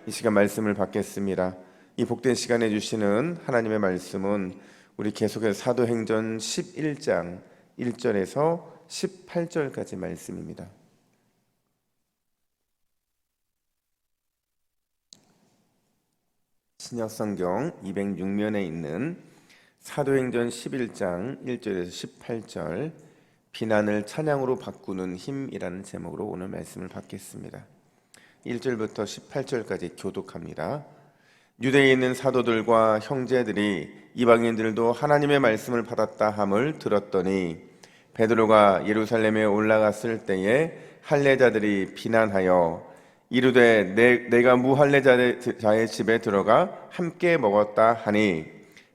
이 시간 말씀을 받겠습니다. 이 복된 시간에 주시는 하나님의 말씀은 우리 계속해서 사도행전 11장 1절에서 18절까지 말씀입니다. 신약성경 206면에 있는 사도행전 11장 1절에서 18절, 비난을 찬양으로 바꾸는 힘이라는 제목으로 오늘 말씀을 받겠습니다. 1절부터 18절까지 교독합니다. 유대에 있는 사도들과 형제들이 이방인들도 하나님의 말씀을 받았다 함을 들었더니 베드로가 예루살렘에 올라갔을 때에 할례자들이 비난하여 이르되 내가 무할례자의 집에 들어가 함께 먹었다 하니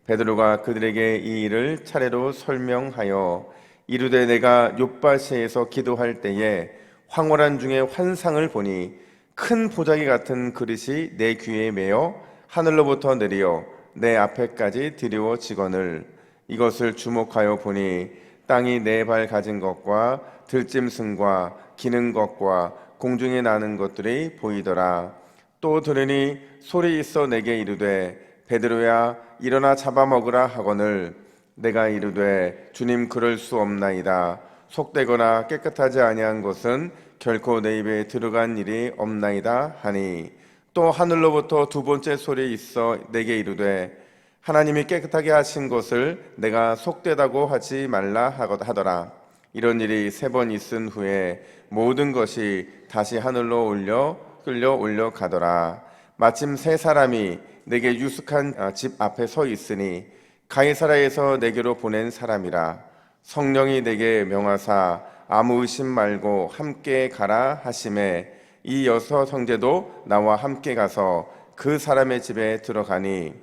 베드로가 그들에게 이 일을 차례로 설명하여 이르되 내가 욥바시에서 기도할 때에 황홀한 중에 환상을 보니 큰 보자기 같은 그릇이 내 귀에 매어 하늘로부터 내려 내 앞에까지 드리워지거늘 이것을 주목하여 보니 땅이 네 발 가진 것과 들짐승과 기는 것과 공중에 나는 것들이 보이더라. 또 들으니 소리 있어 내게 이르되 베드로야 일어나 잡아먹으라 하거늘 내가 이르되 주님 그럴 수 없나이다. 속되거나 깨끗하지 아니한 것은 결코 내 입에 들어간 일이 없나이다 하니 또 하늘로부터 두 번째 소리 있어 내게 이르되 하나님이 깨끗하게 하신 것을 내가 속되다고 하지 말라 하더라. 이런 일이 세 번 있은 후에 모든 것이 다시 하늘로 끌려 올려가더라. 마침 세 사람이 내게 유숙한 집 앞에 서 있으니 가이사라에서 내게로 보낸 사람이라. 성령이 내게 명하사 아무 의심 말고 함께 가라 하시매 이 여섯 형제도 나와 함께 가서 그 사람의 집에 들어가니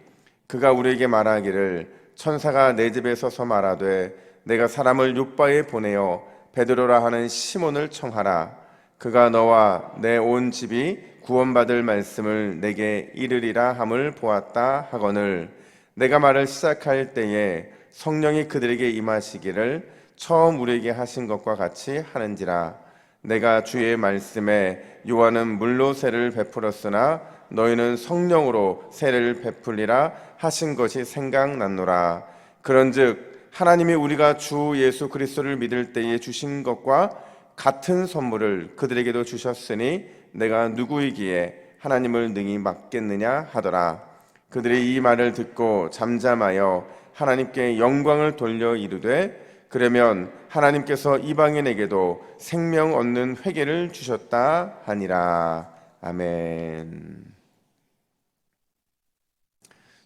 그가 우리에게 말하기를 천사가 내 집에 서서 말하되 내가 사람을 욥바에 보내어 베드로라 하는 시몬을 청하라. 그가 너와 내 온 집이 구원받을 말씀을 내게 이르리라 함을 보았다 하거늘 내가 말을 시작할 때에 성령이 그들에게 임하시기를 처음 우리에게 하신 것과 같이 하는지라. 내가 주의 말씀에 요한은 물로 세를 베풀었으나 너희는 성령으로 세를 베풀리라 하신 것이 생각났노라. 그런즉 하나님이 우리가 주 예수 그리스도를 믿을 때에 주신 것과 같은 선물을 그들에게도 주셨으니 내가 누구이기에 하나님을 능히 막겠느냐 하더라. 그들이 이 말을 듣고 잠잠하여 하나님께 영광을 돌려 이르되 그러면 하나님께서 이방인에게도 생명 얻는 회개를 주셨다 하니라. 아멘.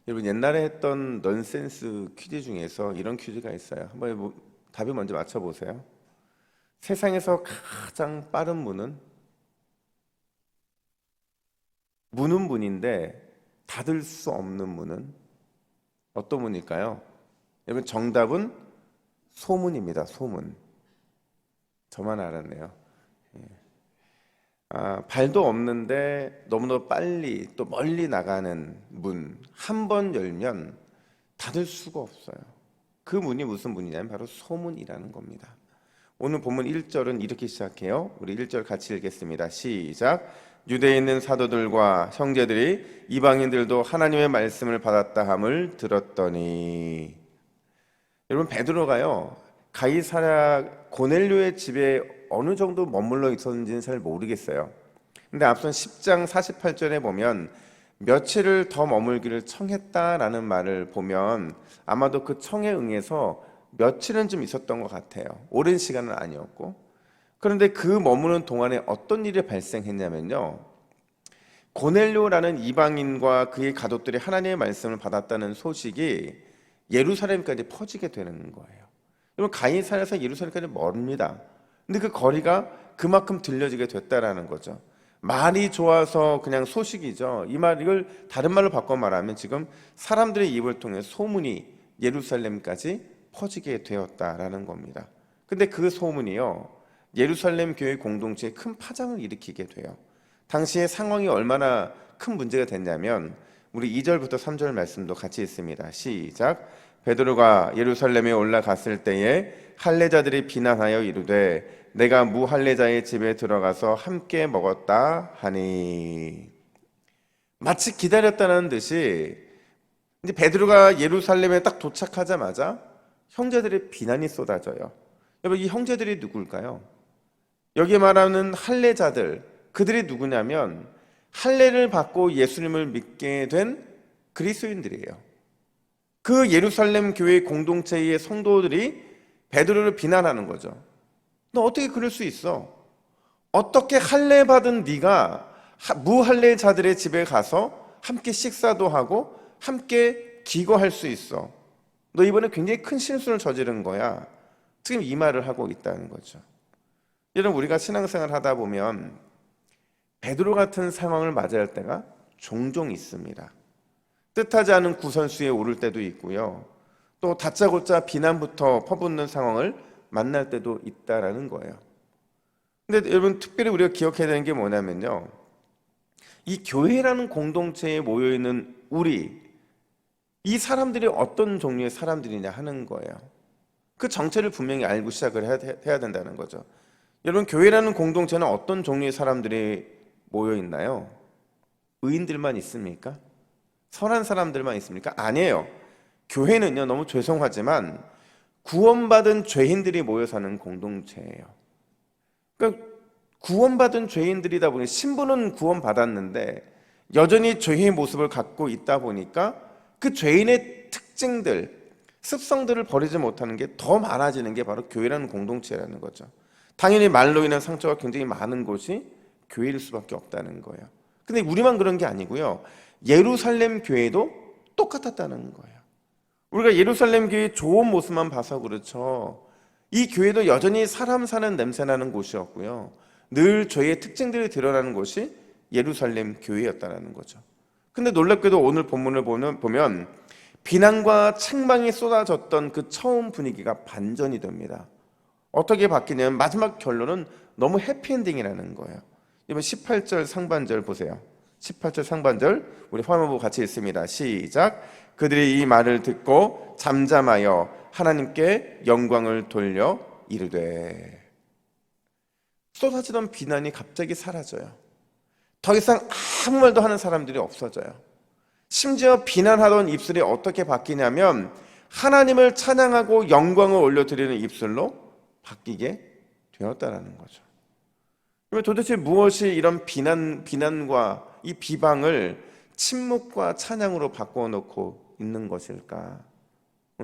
여러분 옛날에 했던 넌센스 퀴즈 중에서 이런 퀴즈가 있어요. 한번 답을 먼저 맞춰보세요. 세상에서 가장 빠른 문은 문인데 닫을 수 없는 문은 어떤 문일까요? 여러분 정답은 소문입니다. 소문. 저만 알았네요. 발도 없는데 너무나 빨리 또 멀리 나가는 문. 한 번 열면 닫을 수가 없어요. 그 문이 무슨 문이냐면 바로 소문이라는 겁니다. 오늘 본문 1절은 이렇게 시작해요. 우리 1절 같이 읽겠습니다. 시작. 유대에 있는 사도들과 형제들이 이방인들도 하나님의 말씀을 받았다 함을 들었더니 여러분 베드로가요 가이사랴 고넬료의 집에 어느 정도 머물러 있었는지는 잘 모르겠어요. 근데 앞선 10장 48절에 보면 며칠을 더 머물기를 청했다라는 말을 보면 아마도 그 청에 응해서 며칠은 좀 있었던 것 같아요. 오랜 시간은 아니었고. 그런데 그 머무는 동안에 어떤 일이 발생했냐면요, 고넬료라는 이방인과 그의 가족들이 하나님의 말씀을 받았다는 소식이 예루살렘까지 퍼지게 되는 거예요. 여러분 가이사랴에서 예루살렘까지 멀습니다. 근데 그 거리가 그만큼 들려지게 됐다라는 거죠. 말이 좋아서 그냥 소식이죠. 이걸 다른 말로 바꿔 말하면 지금 사람들의 입을 통해 소문이 예루살렘까지 퍼지게 되었다라는 겁니다. 근데 그 소문이요 예루살렘 교회 공동체에 큰 파장을 일으키게 돼요. 당시의 상황이 얼마나 큰 문제가 됐냐면 우리 2절부터 3절 말씀도 같이 있습니다. 시작. 베드로가 예루살렘에 올라갔을 때에 할례자들이 비난하여 이르되 내가 무할례자의 집에 들어가서 함께 먹었다 하니 마치 기다렸다는 듯이 이제 베드로가 예루살렘에 딱 도착하자마자 형제들의 비난이 쏟아져요. 여러분, 이 형제들이 누굴까요? 여기 말하는 할례자들, 그들이 누구냐면 할례를 받고 예수님을 믿게 된 그리스도인들이에요. 그 예루살렘 교회 공동체의 성도들이 베드로를 비난하는 거죠. 너 어떻게 그럴 수 있어? 어떻게 할례 받은 네가 무할례자들의 집에 가서 함께 식사도 하고 함께 기거할 수 있어? 너 이번에 굉장히 큰 실수를 저지른 거야. 지금 이 말을 하고 있다는 거죠. 여러분, 우리가 신앙생활 하다 보면 베드로 같은 상황을 맞이할 때가 종종 있습니다. 뜻하지 않은 구설수에 오를 때도 있고요. 또 다짜고짜 비난부터 퍼붓는 상황을 만날 때도 있다라는 거예요. 근데 여러분, 특별히 우리가 기억해야 되는 게 뭐냐면요, 이 교회라는 공동체에 모여있는 이 사람들이 어떤 종류의 사람들이냐 하는 거예요. 그 정체를 분명히 알고 시작을 해야 된다는 거죠. 여러분, 교회라는 공동체는 어떤 종류의 사람들이 모여있나요? 의인들만 있습니까? 선한 사람들만 있습니까? 아니에요. 교회는요, 너무 죄송하지만 구원받은 죄인들이 모여 사는 공동체예요. 그러니까 구원받은 죄인들이다 보니 신부는 구원받았는데 여전히 죄의 모습을 갖고 있다 보니까 그 죄인의 특징들, 습성들을 버리지 못하는 게 더 많아지는 게 바로 교회라는 공동체라는 거죠. 당연히 말로 인한 상처가 굉장히 많은 곳이 교회일 수밖에 없다는 거예요. 근데 우리만 그런 게 아니고요, 예루살렘 교회도 똑같았다는 거예요. 우리가 예루살렘 교회의 좋은 모습만 봐서 그렇죠, 이 교회도 여전히 사람 사는 냄새나는 곳이었고요, 늘 죄의 특징들이 드러나는 곳이 예루살렘 교회였다는 거죠. 근데 놀랍게도 오늘 본문을 보면 비난과 책망이 쏟아졌던 그 처음 분위기가 반전이 됩니다. 어떻게 바뀌냐면 마지막 결론은 너무 해피엔딩이라는 거예요. 이번 18절 상반절 보세요. 18절 상반절 우리 화면 보고 같이 읽습니다. 시작. 그들이 이 말을 듣고 잠잠하여 하나님께 영광을 돌려 이르되. 쏟아지던 비난이 갑자기 사라져요. 더 이상 아무 말도 하는 사람들이 없어져요. 심지어 비난하던 입술이 어떻게 바뀌냐면 하나님을 찬양하고 영광을 올려드리는 입술로 바뀌게 되었다는 거죠. 그러면 도대체 무엇이 이런 비난과 이 비방을 침묵과 찬양으로 바꿔놓고 있는 것일까?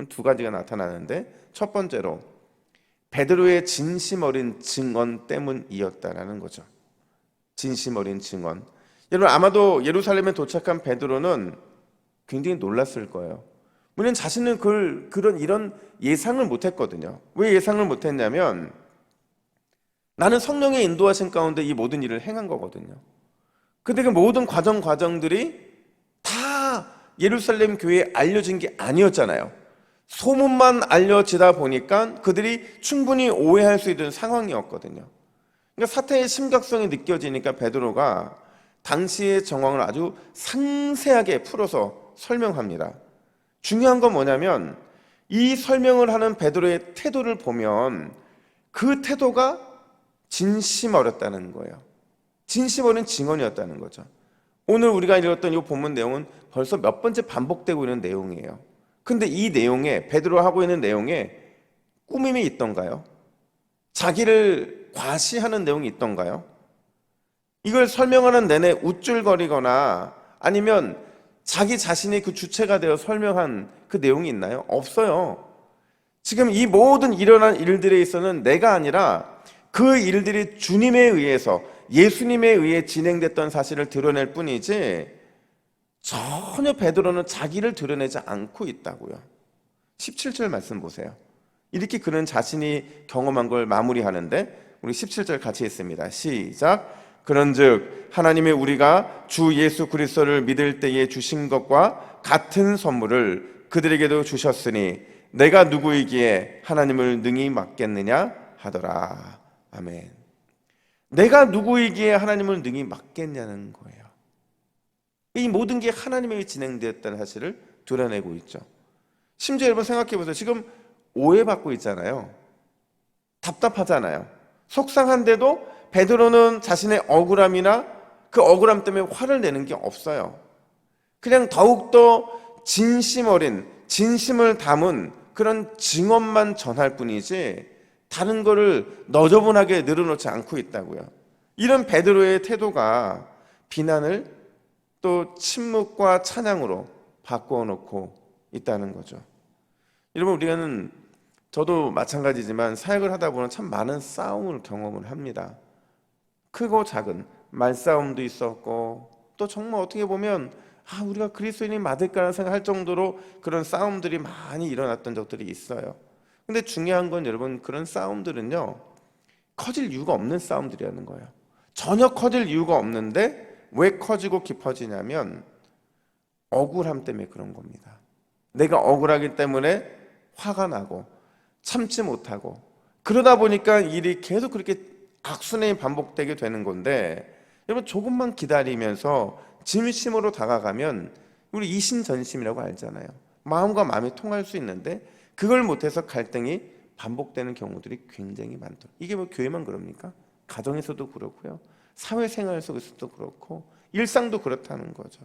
두 가지가 나타나는데, 첫 번째로 베드로의 진심 어린 증언 때문이었다라는 거죠. 진심 어린 증언. 여러분, 아마도 예루살렘에 도착한 베드로는 굉장히 놀랐을 거예요. 물론 자신은 이런 예상을 못했거든요. 왜 예상을 못했냐면 나는 성령의 인도하신 가운데 이 모든 일을 행한 거거든요. 근데 그 모든 과정들이 다 예루살렘 교회에 알려진 게 아니었잖아요. 소문만 알려지다 보니까 그들이 충분히 오해할 수 있는 상황이었거든요. 그러니까 사태의 심각성이 느껴지니까 베드로가 당시의 정황을 아주 상세하게 풀어서 설명합니다. 중요한 건 뭐냐면 이 설명을 하는 베드로의 태도를 보면 그 태도가 진심 어렸다는 거예요. 진심 어린 증언이었다는 거죠. 오늘 우리가 읽었던 이 본문 내용은 벌써 몇 번째 반복되고 있는 내용이에요. 근데 이 내용에, 베드로가 하고 있는 내용에 꾸밈이 있던가요? 자기를 과시하는 내용이 있던가요? 이걸 설명하는 내내 우쭐거리거나 아니면 자기 자신이 그 주체가 되어 설명한 그 내용이 있나요? 없어요. 지금 이 모든 일어난 일들에 있어서는 내가 아니라 그 일들이 주님에 의해서, 예수님에 의해 진행됐던 사실을 드러낼 뿐이지 전혀 베드로는 자기를 드러내지 않고 있다고요. 17절 말씀 보세요. 이렇게 그는 자신이 경험한 걸 마무리하는데 우리 17절 같이 읽습니다. 시작. 그런즉 하나님의 우리가 주 예수 그리스도를 믿을 때에 주신 것과 같은 선물을 그들에게도 주셨으니 내가 누구이기에 하나님을 능히 맡겠느냐 하더라. 아멘. 내가 누구이기에 하나님을 능히 맡겠냐는 거예요. 이 모든 게 하나님에 의해 진행되었다는 사실을 드러내고 있죠. 심지어 여러분 생각해 보세요. 지금 오해받고 있잖아요. 답답하잖아요. 속상한데도 베드로는 자신의 억울함이나 그 억울함 때문에 화를 내는 게 없어요. 그냥 더욱더 진심 어린, 진심을 담은 그런 증언만 전할 뿐이지 다른 거를 너저분하게 늘어놓지 않고 있다고요. 이런 베드로의 태도가 비난을 또 침묵과 찬양으로 바꾸어 놓고 있다는 거죠. 여러분, 우리는 저도 마찬가지지만 사역을 하다 보면 참 많은 싸움을 경험을 합니다. 크고 작은 말싸움도 있었고, 또 정말 어떻게 보면 우리가 그리스도인이 맞을까라는 생각할 정도로 그런 싸움들이 많이 일어났던 적들이 있어요. 근데 중요한 건 여러분, 그런 싸움들은요 커질 이유가 없는 싸움들이라는 거예요. 전혀 커질 이유가 없는데 왜 커지고 깊어지냐면 억울함 때문에 그런 겁니다. 내가 억울하기 때문에 화가 나고 참지 못하고, 그러다 보니까 일이 계속 그렇게 악순환이 반복되게 되는 건데, 여러분 조금만 기다리면서 진심으로 다가가면, 우리 이심전심이라고 알잖아요. 마음과 마음이 통할 수 있는데 그걸 못해서 갈등이 반복되는 경우들이 굉장히 많더라고요. 이게 뭐 교회만 그럽니까? 가정에서도 그렇고요, 사회생활 속에서도 그렇고, 일상도 그렇다는 거죠.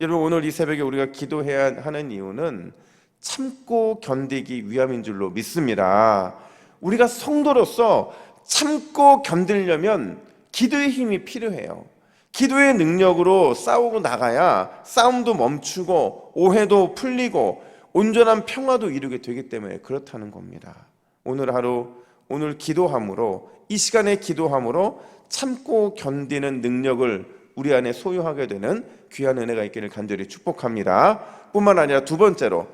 여러분, 오늘 이 새벽에 우리가 기도해야 하는 이유는 참고 견디기 위함인 줄로 믿습니다. 우리가 성도로서 참고 견디려면 기도의 힘이 필요해요. 기도의 능력으로 싸우고 나가야 싸움도 멈추고 오해도 풀리고 온전한 평화도 이루게 되기 때문에 그렇다는 겁니다. 오늘 하루, 오늘 기도함으로, 이 시간에 기도함으로 참고 견디는 능력을 우리 안에 소유하게 되는 귀한 은혜가 있기를 간절히 축복합니다. 뿐만 아니라 두 번째로,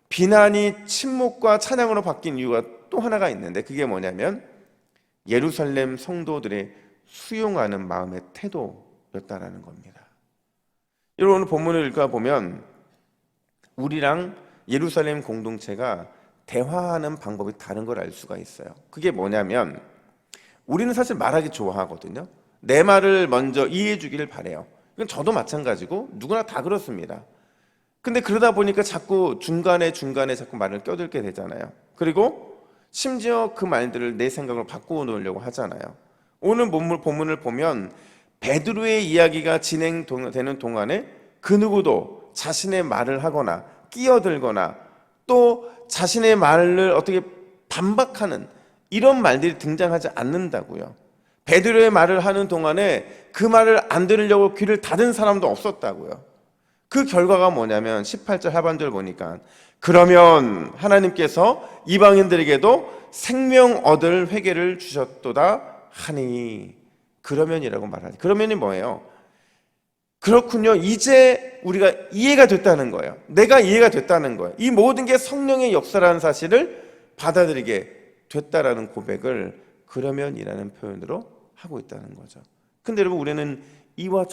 비난이 침묵과 찬양으로 바뀐 이유가 또 하나가 있는데, 그게 뭐냐면 예루살렘 성도들의 수용하는 마음의 태도였다라는 겁니다. 여러분, 오늘 본문을 읽어보면 우리랑 예루살렘 공동체가 대화하는 방법이 다른 걸 알 수가 있어요. 그게 뭐냐면, 우리는 사실 말하기 좋아하거든요. 내 말을 먼저 이해해 주기를 바래요. 이건 저도 마찬가지고 누구나 다 그렇습니다. 근데 그러다 보니까 자꾸 중간에 자꾸 말을 껴들게 되잖아요. 그리고 심지어 그 말들을 내 생각으로 바꾸어 놓으려고 하잖아요. 오늘 본문을 보면 베드로의 이야기가 진행되는 동안에 그 누구도 자신의 말을 하거나 끼어들거나 또 자신의 말을 어떻게 반박하는 이런 말들이 등장하지 않는다고요. 베드로의 말을 하는 동안에 그 말을 안 들으려고 귀를 닫은 사람도 없었다고요. 그 결과가 뭐냐면 18절 하반절 보니까, 그러면 하나님께서 이방인들에게도 생명 얻을 회개를 주셨도다 하니, 그러면이라고 말하지. 그러면이 뭐예요? 그렇군요, 이제 우리가 이해가 됐다는 거예요. 내가 이해가 됐다는 거예요. 이 모든 게 성령의 역사라는 사실을 받아들이게 됐다라는 고백을 그러면이라는 표현으로 하고 있다는 거죠. 근데 여러분, 우리는 이와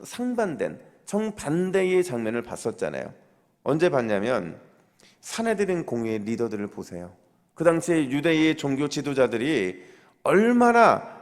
상반된 정반대의 장면을 봤었잖아요. 언제 봤냐면 산헤드린 공회의 리더들을 보세요. 그 당시에 유대의 종교 지도자들이 얼마나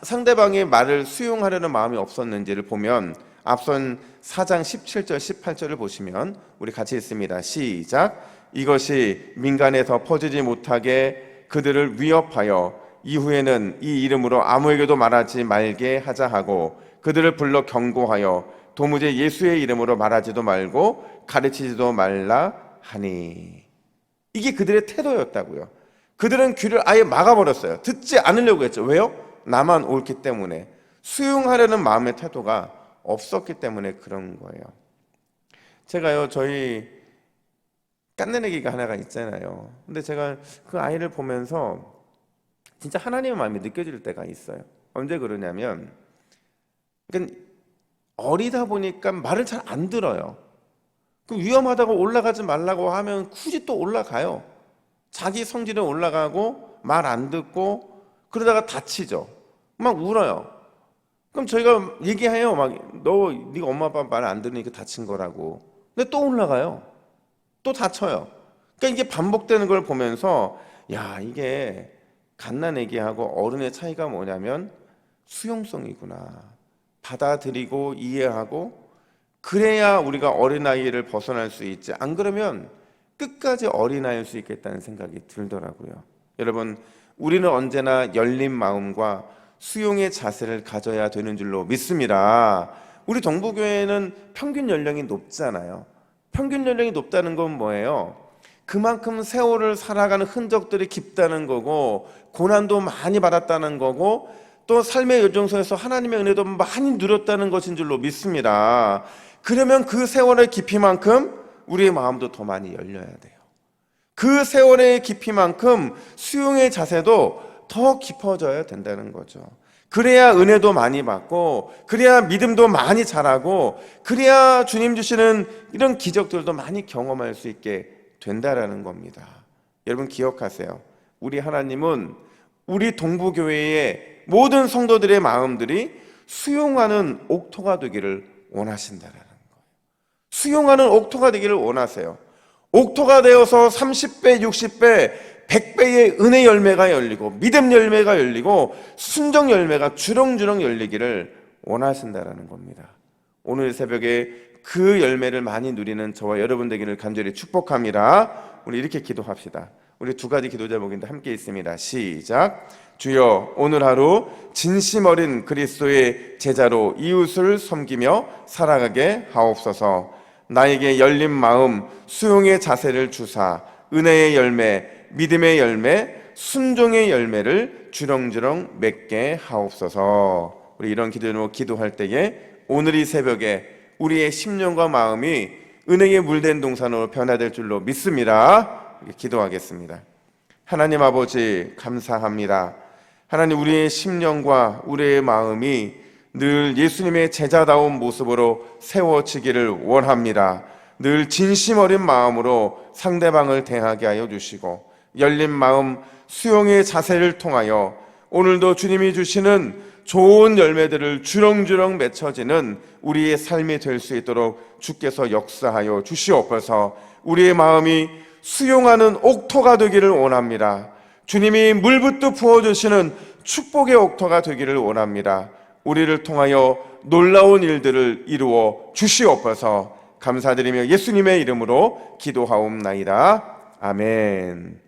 상대방의 말을 수용하려는 마음이 없었는지를 보면, 앞선 4장 17절 18절을 보시면 우리 같이 읽습니다. 시작. 이것이 민간에서 퍼지지 못하게 그들을 위협하여 이후에는 이 이름으로 아무에게도 말하지 말게 하자 하고, 그들을 불러 경고하여 도무지 예수의 이름으로 말하지도 말고 가르치지도 말라 하니. 이게 그들의 태도였다고요. 그들은 귀를 아예 막아버렸어요. 듣지 않으려고 했죠. 왜요? 나만 옳기 때문에. 수용하려는 마음의 태도가 없었기 때문에 그런 거예요. 제가요, 저희 깐내내기가 하나가 있잖아요. 근데 제가 그 아이를 보면서 진짜 하나님의 마음이 느껴질 때가 있어요. 언제 그러냐면, 그러니까 어리다 보니까 말을 잘 안 들어요. 그 위험하다고 올라가지 말라고 하면 굳이 또 올라가요. 자기 성질은 올라가고 말 안 듣고 그러다가 다치죠. 막 울어요. 그럼 저희가 얘기해요. 네가 엄마 아빠 말 안 들으니까 다친 거라고. 근데 또 올라가요. 또 다쳐요. 그러니까 이게 반복되는 걸 보면서, 야, 이게 갓난아기하고 어른의 차이가 뭐냐면 수용성이구나. 받아들이고 이해하고, 그래야 우리가 어린아이를 벗어날 수 있지, 안 그러면 끝까지 어린아이일 수 있겠다는 생각이 들더라고요. 여러분, 우리는 언제나 열린 마음과 수용의 자세를 가져야 되는 줄로 믿습니다. 우리 동부교회는 평균 연령이 높잖아요. 평균 연령이 높다는 건 뭐예요? 그만큼 세월을 살아가는 흔적들이 깊다는 거고, 고난도 많이 받았다는 거고, 또 삶의 여정에서 하나님의 은혜도 많이 누렸다는 것인 줄로 믿습니다. 그러면 그 세월의 깊이만큼 우리의 마음도 더 많이 열려야 돼요. 그 세월의 깊이만큼 수용의 자세도 더 깊어져야 된다는 거죠. 그래야 은혜도 많이 받고, 그래야 믿음도 많이 자라고, 그래야 주님 주시는 이런 기적들도 많이 경험할 수 있게 된다라는 겁니다. 여러분 기억하세요. 우리 하나님은 우리 동부교회의 모든 성도들의 마음들이 수용하는 옥토가 되기를 원하신다라는 거예요. 수용하는 옥토가 되기를 원하세요. 옥토가 되어서 30배, 60배, 100배의 은혜 열매가 열리고, 믿음 열매가 열리고, 순종 열매가 주렁주렁 열리기를 원하신다라는 겁니다. 오늘 새벽에 그 열매를 많이 누리는 저와 여러분 되기를 간절히 축복합니다. 우리 이렇게 기도합시다. 우리 두 가지 기도 제목인데 함께 있습니다. 시작. 주여, 오늘 하루 진심 어린 그리스도의 제자로 이웃을 섬기며 살아가게 하옵소서. 나에게 열린 마음, 수용의 자세를 주사 은혜의 열매, 믿음의 열매, 순종의 열매를 주렁주렁 맺게 하옵소서. 우리 이런 기도로 기도할 때에 오늘 이 새벽에 우리의 심령과 마음이 은혜에 물든 동산으로 변화될 줄로 믿습니다. 기도하겠습니다. 하나님 아버지 감사합니다. 하나님, 우리의 심령과 우리의 마음이 늘 예수님의 제자다운 모습으로 세워지기를 원합니다. 늘 진심 어린 마음으로 상대방을 대하게 하여 주시고, 열린 마음, 수용의 자세를 통하여 오늘도 주님이 주시는 좋은 열매들을 주렁주렁 맺혀지는 우리의 삶이 될 수 있도록 주께서 역사하여 주시옵소서. 우리의 마음이 수용하는 옥토가 되기를 원합니다. 주님이 물붓도 부어주시는 축복의 옥토가 되기를 원합니다. 우리를 통하여 놀라운 일들을 이루어 주시옵소서. 감사드리며 예수님의 이름으로 기도하옵나이다. 아멘.